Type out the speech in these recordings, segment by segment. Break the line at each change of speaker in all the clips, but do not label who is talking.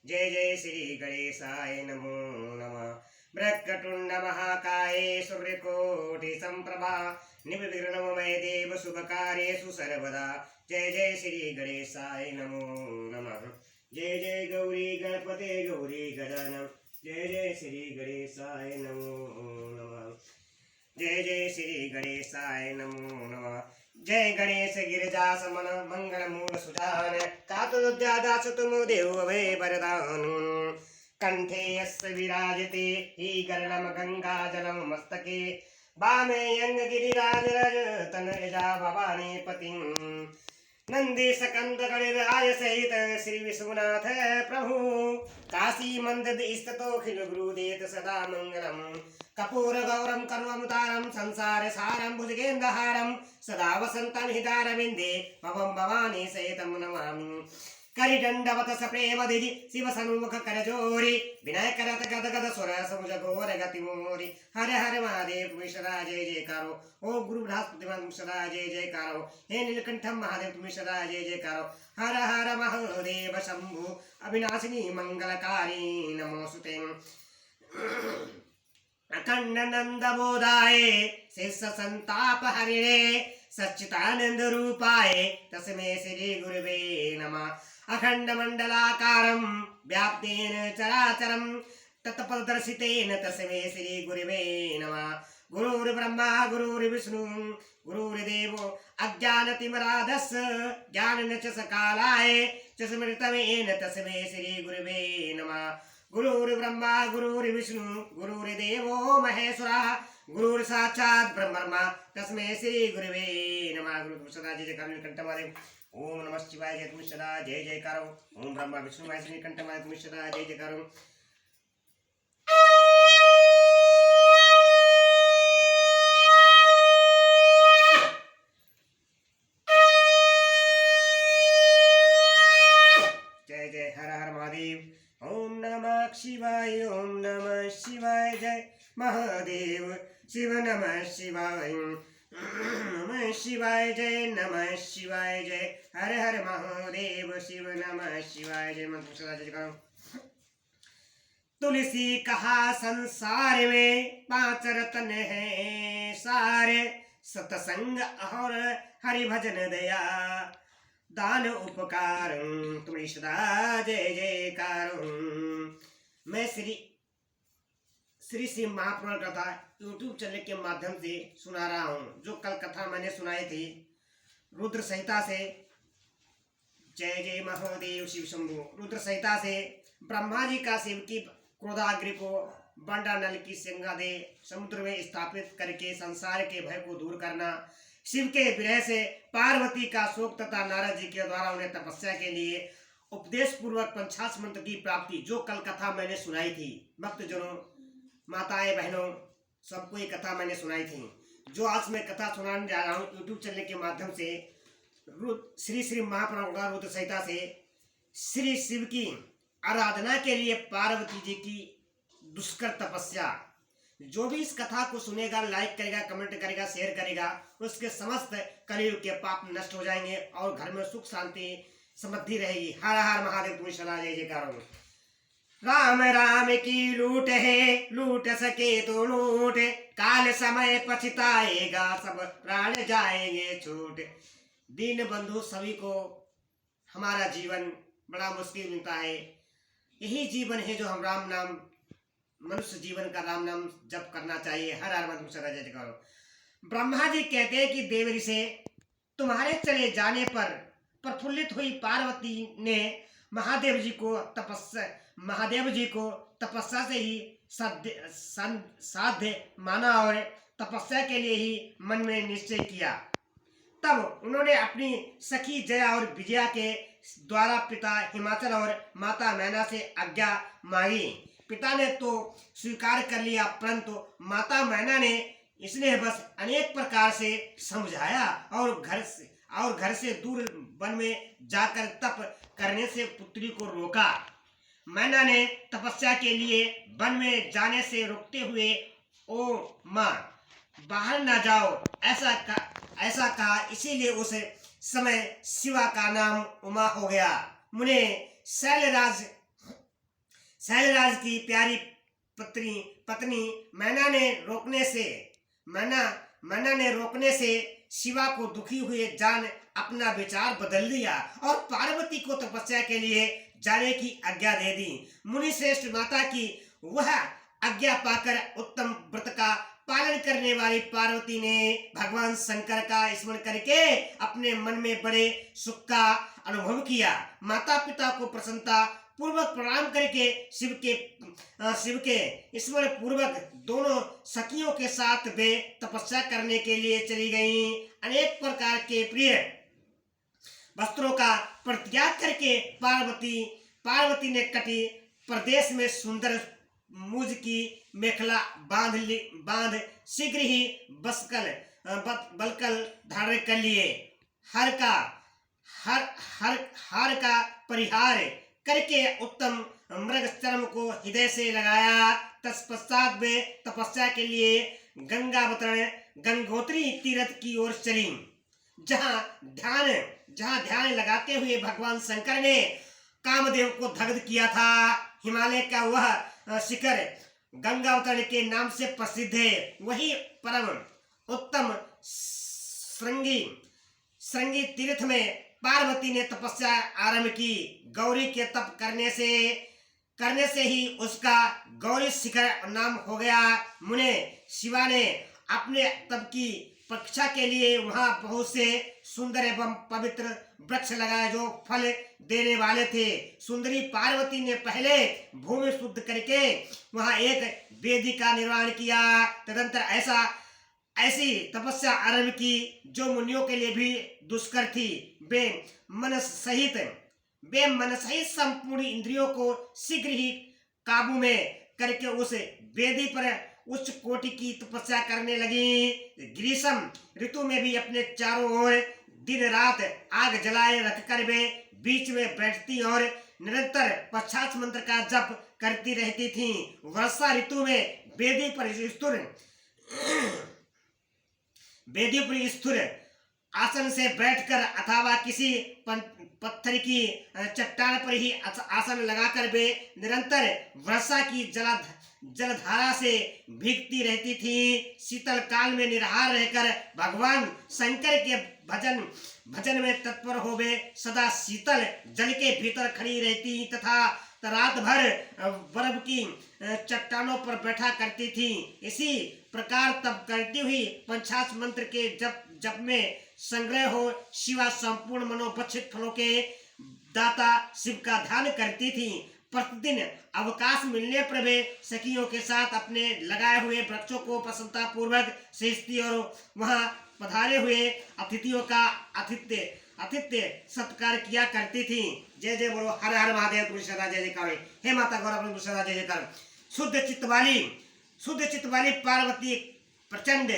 जय जय श्री गणेशाय नमो नमः। वक्रतुंड महाकाय सूर्यकोटि संप्रभा निर्विघ्नं ममे देव शुभकार्येषु सर्वदा। जय जय श्री गणेशाय नमो नमः। जय जय गौरी गणपते गौरी गजानन। जय जय श्री गणेशाय नमो नमः। जय जय श्री गणेशाय नमो नमः। जय गणेश गिरिजा समन मंगल मूल सुजान कातुद्यादास तुम देव वै वरदान। कंठे यस्य विराजते ही गरलम गंगा जलम मस्तके वामे यंग गिरिराज रज तनजा भवानी पतिं। नंदी सकंद गणराज सहित श्री विश्वनाथ प्रभु। काशी मंदिर स्थितो खिल गुरुदेत सदा मंगलम। कपूर गौरम कर्वमुतारम संसार सारम भुजगेन्द्रहारम सदा वसंतम हितारविंदे भवम भवानी सहितम नमामि। करिदंडवत सप्रेम दिदि शिव सन्मुख करजोरी विनायक करत गद गद सुर समुझ घोर गति मोरी। हर हर महादेव मिश्रा जय जयकारो। ओ गुरु बृहस्पति मिश्रा जय जयकारो। हे नीलकंठम महादेव मिश्रा जय जयकारो। हर हर महादेव शंभु अविनाशिनी मंगलकारी नमोस्तुते। अखंड नंद बोधाय शेष संताप हरिणे सच्चिदानंद रूपाय तस्मै श्री गुरुवे नमः। अखंड मंडलाकारं व्याप्तेन चराचरं तत्पदर्शितेन तस्मै श्री गुरुवे नमः। गुरुर्ब्रह्मा गुरुर्विष्णु गुरुर्देवो अज्ञानतिमिरान्धस्य ज्ञानञ्जनशलाकया चक्षुरुन्मीलितं तस्मै श्री गुरुवे नमः। गुरुर्ब्रह्मा गुरुर्विष्णु गुरुर्देवो महेश्वरः गुरुर्साक्षात् ब्रह्म तस्मै श्री गुरुवे नमः। गुरु सदा जय जयकार नीलकंठमारे। ओम नमः शिवाय जय तुम सदा जय जयकार। ओम ब्रह्मा विष्णु महेश नीलकंठमारे तुम सदा जय जयकार। जय जय हर हर महादेव। ओम नमः शिवाय ओम नमः शिवाय जय महादेव शिव नमः शिवाय नमः शिवाय जय नमः शिवाय जय हर हर महादेव शिव नमः शिवाय जय। मंत्र सदा जय करो। तुलसी कहा संसार में 5 रत्न है सारे सतसंग और हरि भजन दया दान उपकार तुम्हें सदा जय जयकार। मैं श्री महापुराण कथा यूट्यूब चैनल के माध्यम से सुना रहा हूँ। जो कल कथा मैंने सुनाई थी रुद्र संहिता से। जय जय महादेव शिव शंभु। रुद्र संहिता से ब्रह्मा जी का शिव की क्रोधाग्नि को बंडा नल की संज्ञा दे समुद्र में स्थापित करके संसार के भय को दूर करना। शिव के विरह से पार्वती का शोक तथा नारद जी के द्वारा उन्हें तपस्या के लिए उपदेश पूर्वक 50 मंत्र की प्राप्ति। जो कल कथा मैंने सुनाई थी भक्तजनों माताएं बहनों सबको ये कथा मैंने सुनाई थी। जो आज मैं कथा सुनाने जा रहा हूँ यूट्यूब चैनल के माध्यम से श्री महापुराण रुद्र संहिता से श्री शिव की आराधना के लिए पार्वती जी की दुष्कर तपस्या। जो भी इस कथा को सुनेगा लाइक करेगा कमेंट करेगा शेयर करेगा उसके समस्त कलयुग के पाप नष्ट हो जाएंगे और घर में सुख शांति समृद्धि रहेगी। हर हर महादेव तुम्हें सदा जय जयकार। राम राम की लूट है लूट सके तो लूट काल समय पछताएगा सब प्राण जाएंगे छूट। दीन बंधु सभी को हमारा जीवन बड़ा मुश्किल मिलता है। यही जीवन है जो हम राम नाम मनुष्य जीवन का राम नाम जप करना चाहिए। हर हर महादेव सदा जय जयकार। ब्रह्मा जी कहते हैं कि देवरी से तुम्हारे चले जाने पर प्रफुल्लित हुई पार्वती ने महादेव जी को तपस्या से ही साध्य माना और तपस्या के लिए ही मन में निश्चय किया। तब उन्होंने अपनी सखी जया और विजया के द्वारा पिता हिमाचल और माता मैना से आज्ञा मांगी। पिता ने तो स्वीकार कर लिया परंतु माता मैना ने इसने बस अनेक प्रकार से समझाया और घर से दूर वन में जाकर तप करने से पुत्री को रोका। मैना ने तपस्या के लिए वन में जाने से रोकते हुए ओ माँ बाहर न जाओ ऐसा कहा। इसीलिए उस समय शिवा का नाम उमा हो गया। मुने शैलराज शैलराज की प्यारी पत्नी पत्नी मैना ने रोकने से शिवा को दुखी हुए जान अपना विचार बदल लिया और पार्वती को तपस्या के लिए जाने की आज्ञा दे दी। मुनि श्रेष्ठ माता की वह आज्ञा पाकर उत्तम व्रत का पालन करने वाली पार्वती ने भगवान शंकर का स्मरण करके अपने मन में बड़े सुख का अनुभव किया। माता पिता को प्रसन्नता पूर्वक प्रणाम करके शिव के स्मरण पूर्वक दोनों सखियों के साथ वे तपस्या करने के लिए चली गईं। अनेक प्रकार के प्रिय वस्त्रों का परित्याग करके पार्वती ने कटी प्रदेश में सुंदर मूज की मेखला बांध शीघ्र ही बलकल धारण कर लिए। हार का परिहार करके उत्तम मृग चर्म को हृदय से लगाया। तत्पश्चात वे तपस्या के लिए गंगोत्री तीर्थ की ओर चली, जहां ध्यान लगाते हुए भगवान शंकर ने कामदेव को दग्ध किया था। हिमालय का वह शिखर गंगावतरण के नाम से प्रसिद्ध है। वही परम उत्तम श्रृंगी तीर्थ में पार्वती ने तपस्या आरंभ की। गौरी के तप करने से ही उसका गौरी शिखर नाम हो गया। मुने शिवा ने अपने तप की परीक्षा के लिए वहां बहुत से सुंदर एवं पवित्र वृक्ष लगाए जो फल देने वाले थे। सुंदरी पार्वती ने पहले भूमि शुद्ध करके वहां एक वेदी का निर्माण किया। तदंतर ऐसी तपस्या आरंभ की जो मुनियों के लिए भी दुष्कर थी। वे मन सहित संपूर्ण इंद्रियों को शीघ्र ही काबू में करके उस वेदी पर उच्च कोटि की तपस्या करने लगी। ग्रीष्म ऋतु में भी अपने चारों ओर दिन रात आग जलाए रखकर वे बीच में बैठती और निरंतर पश्चात मंत्र का जप करती रहती थीं। वर्षा ऋतु में वेदी पर स्थिर आसन से बैठकर अथवा किसी पत्थर की चट्टान पर ही आसन लगाकर वे निरंतर वर्षा की जलधारा से भीगती रहती थी। शीतल काल में निराहार रहकर भगवान शंकर के भजन में तत्पर हो वे सदा शीतल जल के भीतर खड़ी रहती तथा रात भर बर्फ की चट्टानों पर बैठा करती थी। इसी प्रकार तप करती हुई पंचाश मंत्र के जप में संग्रह हो शिवा संपूर्ण मनोपक्षित फलों के दाता शिव का ध्यान करती थी। प्रतिदिन अवकाश मिलने पर वे सखियों के साथ अपने लगाए हुए वृक्षों को प्रसन्नता पूर्वक सींचती और वहां पधारे हुए अतिथियों का आतिथ्य सत्कार किया करती थी। जय जय बोलो हर हर महादेव तुलसी सदा जय जयकार। हे माता गौरा सदा जय जयकार। शुद्ध चित्त वाली पार्वती प्रचंड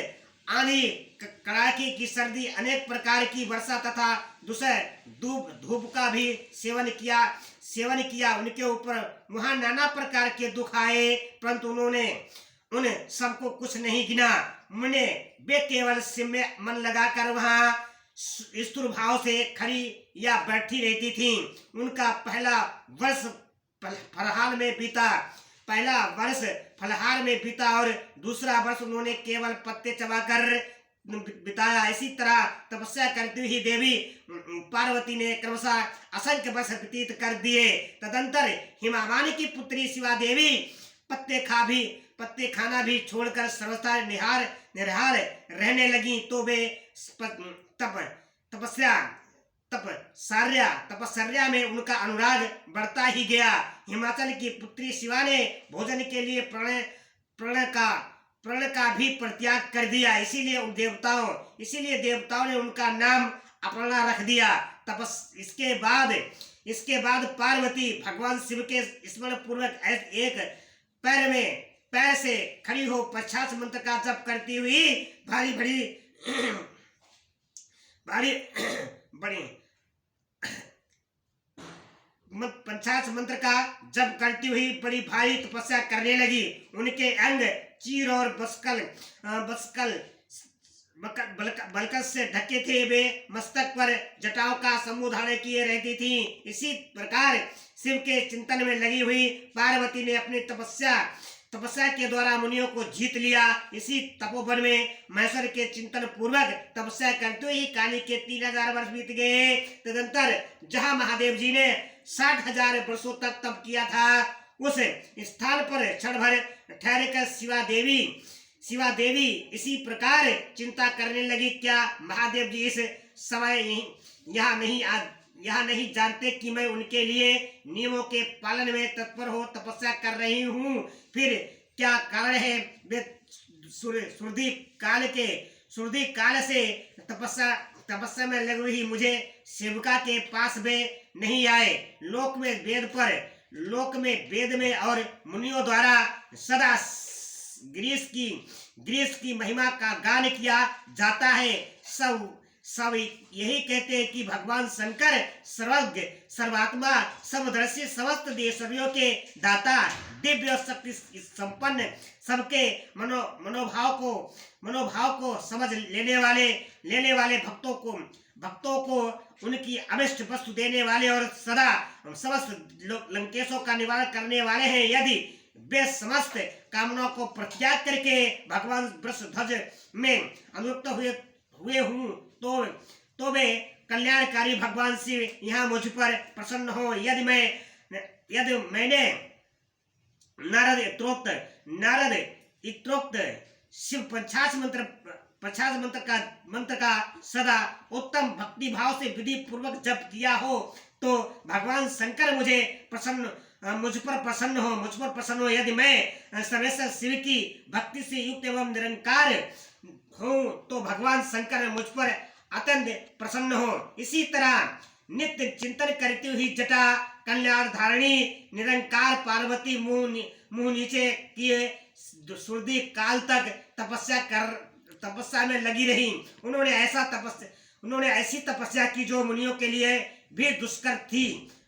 आंधी कड़ाके की सर्दी अनेक प्रकार की वर्षा तथा दूसरे धूप का भी सेवन किया। उनके ऊपर वहां नाना प्रकार के दुख आए परंतु उन्होंने उन सबको कुछ नहीं गिना। मुने वे केवल शिव में मन लगाकर वहां स्थिर भाव से खड़ी या बैठी रहती थीं। उनका पहला वर्ष फलहार में बीता और दूसरा वर्ष उन्होंने केवल पत्ते चबाकर बिताया। इसी तरह तपस्या करती हुई देवी पार्वती ने क्रमशः असंख्य वर्ष व्यतीत कर दिए। तदंतर हिमावानी की पुत्री शिवा देवी पत्ते खाना भी छोड़कर सर्वथा निराहार रहने लगी। तो वे तपस्या में उनका अनुराग बढ़ता ही गया। हिमाचल की पुत्री शिवा ने भोजन के लिए प्रण का भी परित्याग कर दिया। इसीलिए देवताओं ने उनका नाम अपर्णा रख दिया। इसके बाद पार्वती भगवान शिव के स्मरण पूर्वक एक पैर से खड़ी हो पंचाश मंत्र का जप करती हुई पंचाश मंत्र का जप करती हुई बड़ी भारी तपस्या करने लगी। उनके अंग चीर और बलकत से ढके थे, वे मस्तक पर जटाओं का समूह धारण किए रहती थी। इसी प्रकार शिव के चिंतन में लगी हुई पार्वती ने अपनी तपस्या के द्वारा मुनियों को जीत लिया। इसी तपोवन में महेश्वर के चिंतन पूर्वक तपस्या करते हुए ही काली के 3000 वर्ष बीत गए। तदंतर जहां महादेव जी ने 60,000 वर्षों तक तप किया था, उस स्थान पर क्षण भर ठहर कर शिवा देवी इसी प्रकार चिंता करने लगी, क्या महादेव जी इस समय यहाँ नहीं जानते कि मैं उनके लिए नियमों के पालन में तत्पर हो तपस्या कर रही हूँ? फिर क्या कारण है वे सुरधि काल से तपस्या में लगी हुई मुझे सेविका के पास वे नहीं आए? लोक में वेद में और मुनियों द्वारा सदा ग्रीस की महिमा का गान किया जाता है। सब यही कहते हैं कि भगवान शंकर सर्वज्ञ सर्वात्मा समदर्शी समस्त देशों के दाता दिव्य शक्ति संपन्न सबके मनोभाव को समझ लेने वाले भक्तों को उनकी अभिष्ट वस्तु देने वाले और सदा समस्त लंकेशों का निवारण करने वाले हैं। यदि वे समस्त कामनाओं को परित्याग करके भगवान वृषध्वज में अनुरक्त हुए हूँ तो वे कल्याणकारी भगवान शिव यहाँ मुझ पर प्रसन्न हो। यदि मैंने नारद इत्रोक्त शिव 50 मंत्र का सदा उत्तम भक्ति भाव से विधि पूर्वक जप किया हो तो भगवान शंकर मुझ पर प्रसन्न हो। यदि मैं सर्वेश्वर शिव की भक्ति से युक्त एवं निरंकार हूँ तो भगवान शंकर मुझ पर अत्यंत प्रसन्न हो। इसी तरह नित्य चिंतन करती हुई जटा कल्याण धारणी निरंकार पार्वती मुंह नीचे किए सुरधि काल तक तपस्या में लगी रही। उन्होंने ऐसी तपस्या की जो मुनियों के लिए भी दुष्कर थी।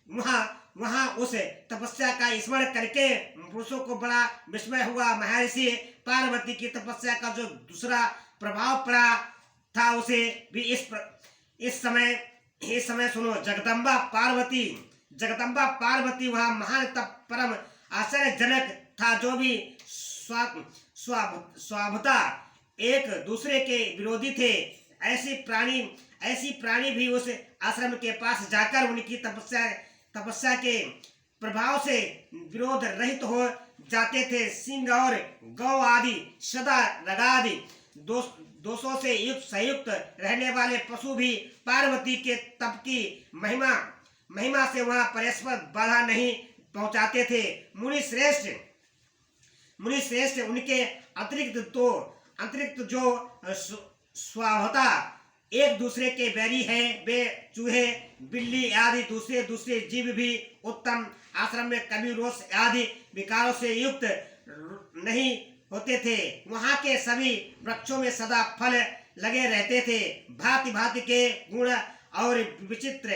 वहां उस तपस्या का स्मरण करके पुरुषों को बड़ा विस्मय हुआ। महर्षि पार्वती की तपस्या का जो दूसरा प्रभाव पड़ा था उसे भी इस समय सुनो। जगदम्बा पार्वती वह महान तप परम आश्चर्यजनक था, जो भी स्वभावतः एक दूसरे के विरोधी थे। ऐसी प्राणी भी उस आश्रम के पास जाकर उनकी तपस्या के प्रभाव से विरोध रहित हो जाते थे। सिंह और गौ आदि सदा रगादि दोषों से संयुक्त रहने वाले पशु भी पार्वती के तप की महिमा से वहां परस्पर बाधा नहीं पहुंचाते थे। मुनि श्रेष्ठ उनके अतिरिक्त जो स्वभावतः एक दूसरे के बैरी हैं, वे चूहे बिल्ली आदि दूसरे जीव भी उत्तम आश्रम में कभी रोष आदि विकारों से युक्त नहीं होते थे। वहां के सभी वृक्षों में सदा फल लगे रहते थे। भांति भांति के गुण और विचित्र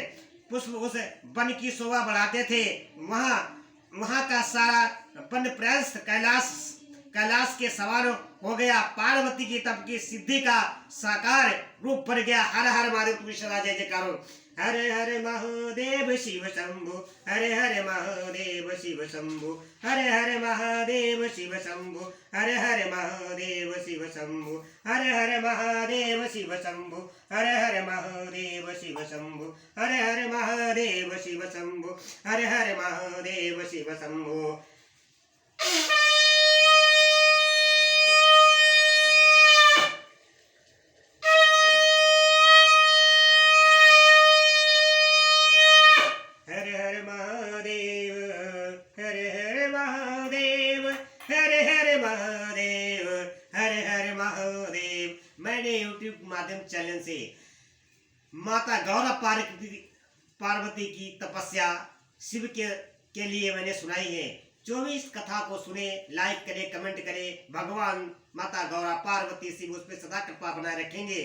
पुष्प उस वन की शोभा बढ़ाते थे। वहां का सारा वन प्रस्थ कैलाश के समान हो गया। पार्वती की तप की सिद्धि का साकार रूप बन गया। हर हर महादेव सदा जय जयकारो। हरे हरे महादेव शिव शंभु, हरे हरे महादेव शिव शंभु, हरे हरे महादेव शिव शंभु, हरे हरे महादेव शिव शंभु, हरे हरे महादेव शिव शंभु, हरे हरे महादेव शिव शंभु, हरे हरे महादेव शिव शंभु, हरे हरे महादेव शिव शंभु। मैंने YouTube माध्यम चैनल से माता गौरा पार्वती की तपस्या शिव के लिए मैंने सुनाई है। जो भी इस कथा को सुने, लाइक करे, कमेंट करे। भगवान माता गौरा पार्वती शिव उस पर सदा कृपा बनाए रखेंगे।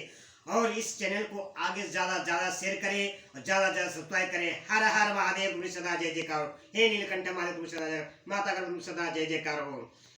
और इस चैनल को आगे ज्यादा शेयर करें और ज्यादा सब्सक्राइब करें। हर हर महादेव सदा जय जयकार। हे नीलकंठ महादेव सदा जय, माता गौरा सदा जय जयकार हो।